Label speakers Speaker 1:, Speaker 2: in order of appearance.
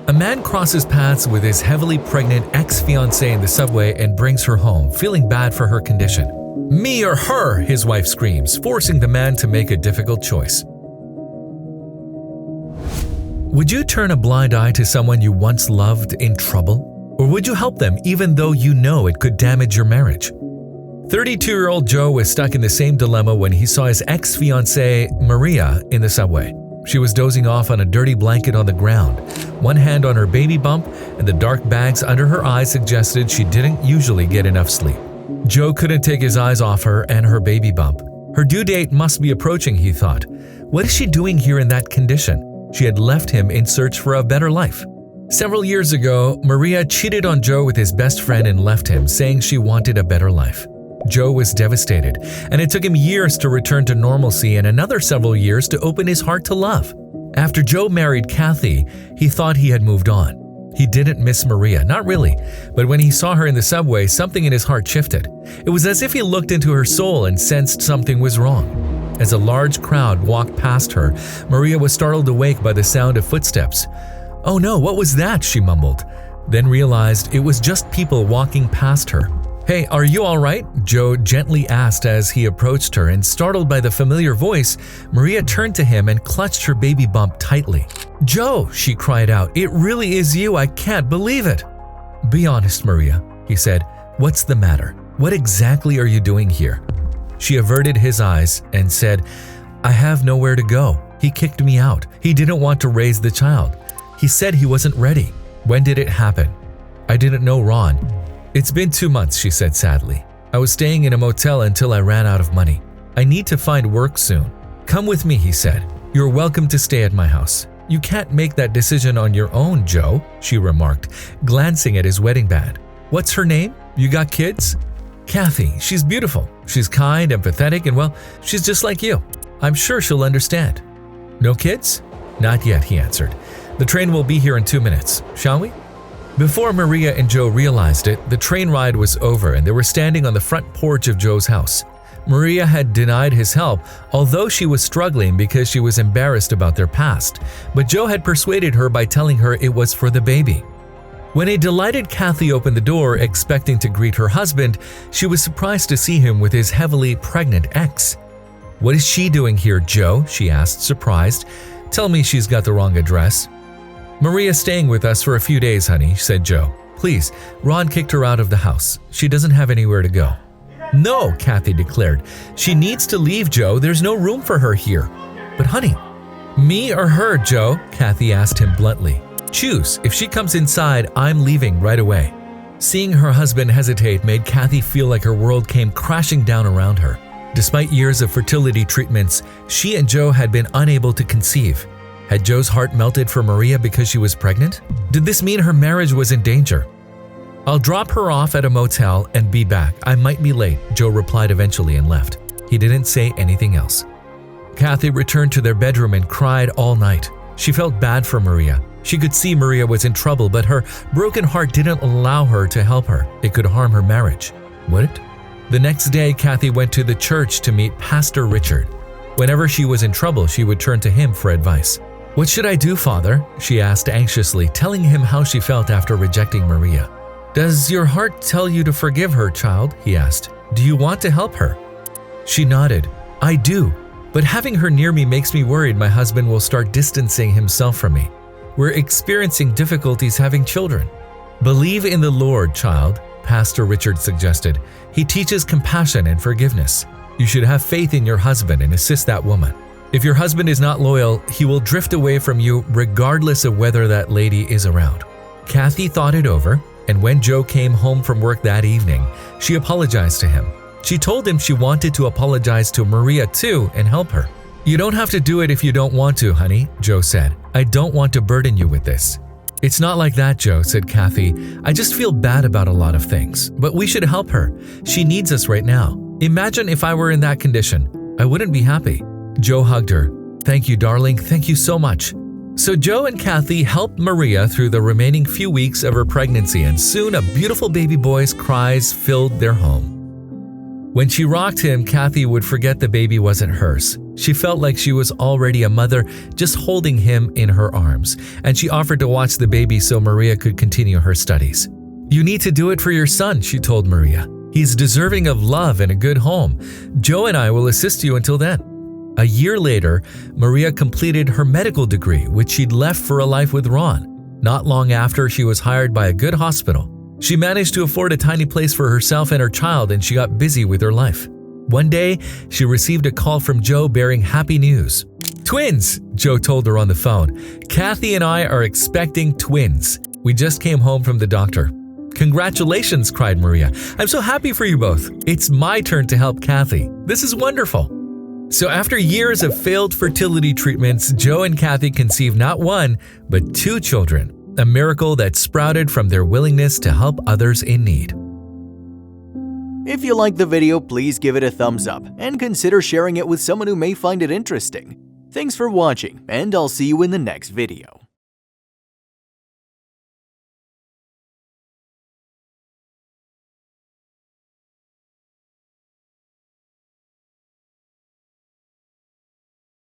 Speaker 1: A man crosses paths with his heavily pregnant ex-fiancée in the subway and brings her home, feeling bad for her condition. "Me or her," his wife screams, forcing the man to make a difficult choice. Would you turn a blind eye to someone you once loved in trouble? Or would you help them even though you know it could damage your marriage? 32-year-old Joe was stuck in the same dilemma when he saw his ex-fiancée, Maria, in the subway. She was dozing off on a dirty blanket on the ground. One hand on her baby bump and the dark bags under her eyes suggested she didn't usually get enough sleep. Joe couldn't take his eyes off her and her baby bump. Her due date must be approaching, he thought. What is she doing here in that condition? She had left him in search for a better life. Several years ago, Maria cheated on Joe with his best friend and left him, saying she wanted a better life. Joe was devastated, and it took him years to return to normalcy and another several years to open his heart to love. After Joe married Kathy, he thought he had moved on. He didn't miss Maria, not really, but when he saw her in the subway, something in his heart shifted. It was as if he looked into her soul and sensed something was wrong. As a large crowd walked past her, Maria was startled awake by the sound of footsteps. "Oh no, what was that?" she mumbled, then realized it was just people walking past her. "Hey, are you all right?" Joe gently asked as he approached her, and startled by the familiar voice, Maria turned to him and clutched her baby bump tightly. "Joe," she cried out, "it really is you, I can't believe it." "Be honest, Maria," he said. "What's the matter? What exactly are you doing here?" She averted his eyes and said, "I have nowhere to go. He kicked me out. He didn't want to raise the child. He said he wasn't ready." "When did it happen?" "I didn't know Ron." "It's been 2 months," she said sadly. "I was staying in a motel until I ran out of money. I need to find work soon." "Come with me," he said. "You're welcome to stay at my house." "You can't make that decision on your own, Joe," she remarked, glancing at his wedding band. "What's her name? You got kids?" "Kathy. She's beautiful. She's kind, empathetic, and well, she's just like you. I'm sure she'll understand." "No kids?" "Not yet," he answered. "The train will be here in 2 minutes. Shall we?" Before Maria and Joe realized it, the train ride was over and they were standing on the front porch of Joe's house. Maria had denied his help, although she was struggling because she was embarrassed about their past, but Joe had persuaded her by telling her it was for the baby. When a delighted Kathy opened the door expecting to greet her husband, she was surprised to see him with his heavily pregnant ex. "What is she doing here, Joe?" she asked, surprised. "Tell me she's got the wrong address." "Maria's staying with us for a few days, honey," said Joe. "Please, Ron kicked her out of the house. She doesn't have anywhere to go." "No," Kathy declared. "She needs to leave, Joe. There's no room for her here." "But honey." "Me or her, Joe?" Kathy asked him bluntly. "Choose. If she comes inside, I'm leaving right away." Seeing her husband hesitate made Kathy feel like her world came crashing down around her. Despite years of fertility treatments, she and Joe had been unable to conceive. Had Joe's heart melted for Maria because she was pregnant? Did this mean her marriage was in danger? "I'll drop her off at a motel and be back. I might be late," Joe replied eventually and left. He didn't say anything else. Kathy returned to their bedroom and cried all night. She felt bad for Maria. She could see Maria was in trouble, but her broken heart didn't allow her to help her. It could harm her marriage. Would it? The next day, Kathy went to the church to meet Pastor Richard. Whenever she was in trouble, she would turn to him for advice. "What should I do, Father?" she asked anxiously, telling him how she felt after rejecting Maria. "Does your heart tell you to forgive her, child?" he asked. "Do you want to help her?" She nodded. "I do, but having her near me makes me worried my husband will start distancing himself from me. We're experiencing difficulties having children." "Believe in the Lord, child," Pastor Richard suggested. "He teaches compassion and forgiveness. You should have faith in your husband and assist that woman. If your husband is not loyal, he will drift away from you regardless of whether that lady is around." Kathy thought it over, and when Joe came home from work that evening, she apologized to him. She told him she wanted to apologize to Maria too and help her. "You don't have to do it if you don't want to, honey," Joe said. "I don't want to burden you with this." "It's not like that, Joe," said Kathy. "I just feel bad about a lot of things, but we should help her. She needs us right now. Imagine if I were in that condition. I wouldn't be happy." Joe hugged her. "Thank you, darling. Thank you so much." So Joe and Kathy helped Maria through the remaining few weeks of her pregnancy, and soon a beautiful baby boy's cries filled their home. When she rocked him, Kathy would forget the baby wasn't hers. She felt like she was already a mother, just holding him in her arms, and she offered to watch the baby so Maria could continue her studies. "You need to do it for your son," she told Maria. "He's deserving of love and a good home. Joe and I will assist you until then." A year later, Maria completed her medical degree, which she'd left for a life with Ron. Not long after, she was hired by a good hospital. She managed to afford a tiny place for herself and her child, and she got busy with her life. One day, she received a call from Joe bearing happy news. "Twins," Joe told her on the phone. "Kathy and I are expecting twins. We just came home from the doctor." "Congratulations," cried Maria. "I'm so happy for you both. It's my turn to help Kathy. This is wonderful." So after years of failed fertility treatments, Joe and Kathy conceived not one, but 2 children, a miracle that sprouted from their willingness to help others in need.
Speaker 2: If you liked the video, please give it a thumbs up and consider sharing it with someone who may find it interesting. Thanks for watching, and I'll see you in the next video.